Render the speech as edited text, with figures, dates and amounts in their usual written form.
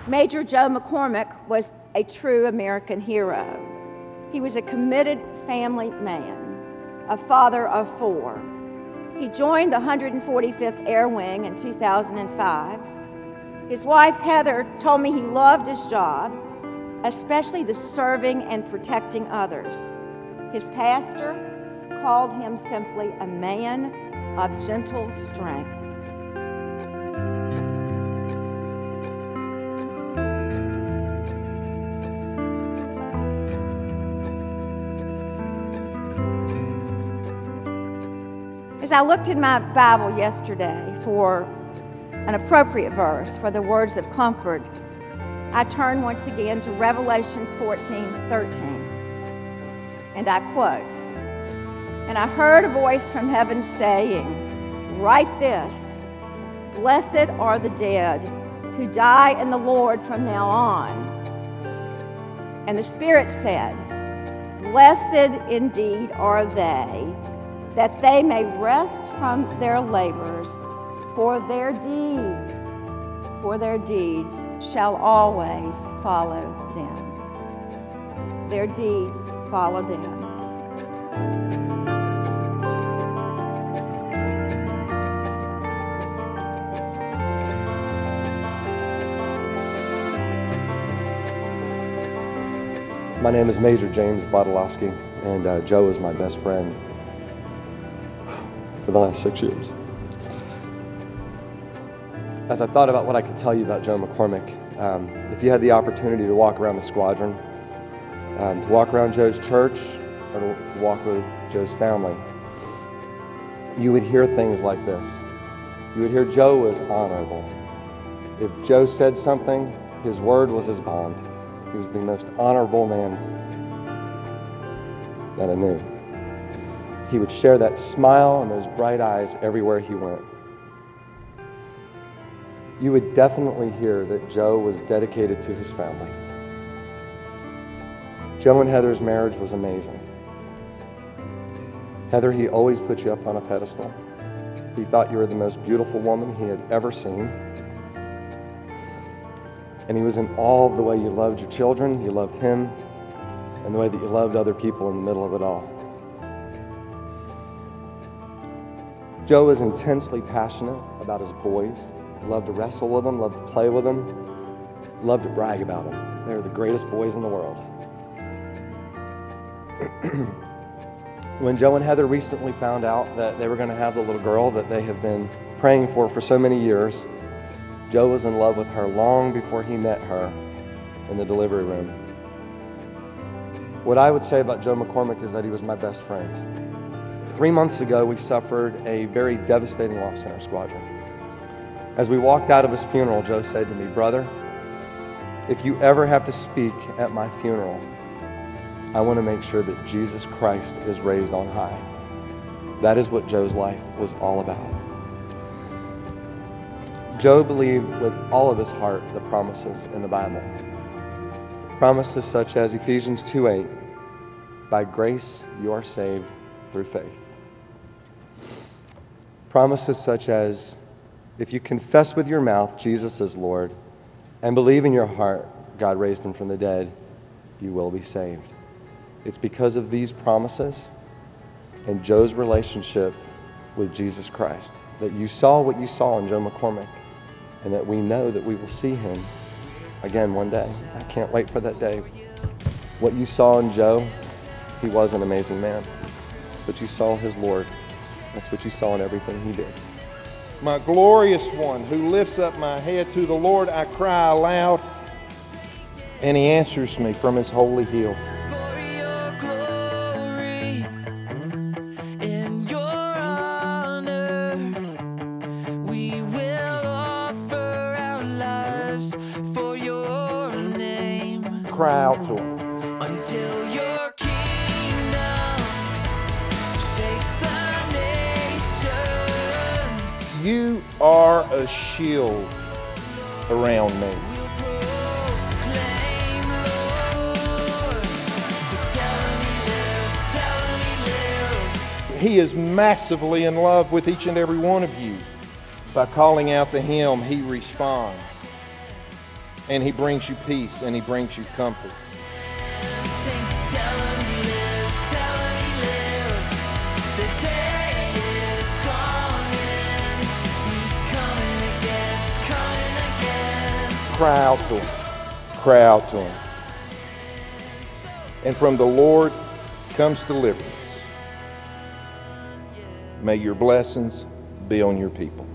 Major Joe McCormick was a true American hero. He was a committed family man, a father of 4. He joined the 145th Air Wing in 2005. His wife, Heather, told me he loved his job, especially the serving and protecting others. His pastor called him simply a man of gentle strength. As I looked in my Bible yesterday for an appropriate verse for the words of comfort, I turned once again to Revelations 14:13, and I quote, "And I heard a voice from heaven saying, 'Write this, blessed are the dead who die in the Lord from now on.' And the Spirit said, 'Blessed indeed are they, that they may rest from their labors, for their deeds shall always follow them.'" Their deeds follow them. My name is Major James Bodolowski, and Joe is my best friend for the last 6 years. As I thought about what I could tell you about Joe McCormick, if you had the opportunity to walk around the squadron, to walk around Joe's church, or to walk with Joe's family, you would hear things like this. You would hear Joe was honorable. If Joe said something, his word was his bond. He was the most honorable man that I knew. He would share that smile and those bright eyes everywhere he went. You would definitely hear that Joe was dedicated to his family. Joe and Heather's marriage was amazing. Heather, he always put you up on a pedestal. He thought you were the most beautiful woman he had ever seen. And he was in awe of the way you loved your children, you loved him, and the way that you loved other people in the middle of it all. Joe was intensely passionate about his boys. He loved to wrestle with them, loved to play with them, loved to brag about them. They were the greatest boys in the world. When Joe and Heather recently found out that they were going to have the little girl that they have been praying for so many years, Joe was in love with her long before he met her in the delivery room. What I would say about Joe McCormick is that he was my best friend. 3 months ago, we suffered a very devastating loss in our squadron. As we walked out of his funeral, Joe said to me, "Brother, if you ever have to speak at my funeral, I want to make sure that Jesus Christ is raised on high." That is what Joe's life was all about. Joe believed with all of his heart the promises in the Bible. Promises such as Ephesians 2:8, "By grace you are saved through faith." Promises such as, "If you confess with your mouth Jesus is Lord and believe in your heart God raised him from the dead, you will be saved." It's because of these promises and Joe's relationship with Jesus Christ that you saw what you saw in Joe McCormick, and that we know that we will see him again one day. I can't wait for that day. What you saw in Joe, he was an amazing man, but you saw his Lord. That's what you saw in everything he did. My glorious one, who lifts up my head, to the Lord I cry aloud, and he answers me from his holy hill. Cry out to him. Until your kingdom shakes the nations. You are a shield around me. We'll proclaim, Lord. So tell him he lives, tell him he lives. He is massively in love with each and every one of you. By calling out to him, he responds. And he brings you peace, and he brings you comfort. Sing, tell him he lives, tell him he lives. The day is dawning. He's coming again, coming again. Cry out to him. Cry out to him. And from the Lord comes deliverance. May your blessings be on your people.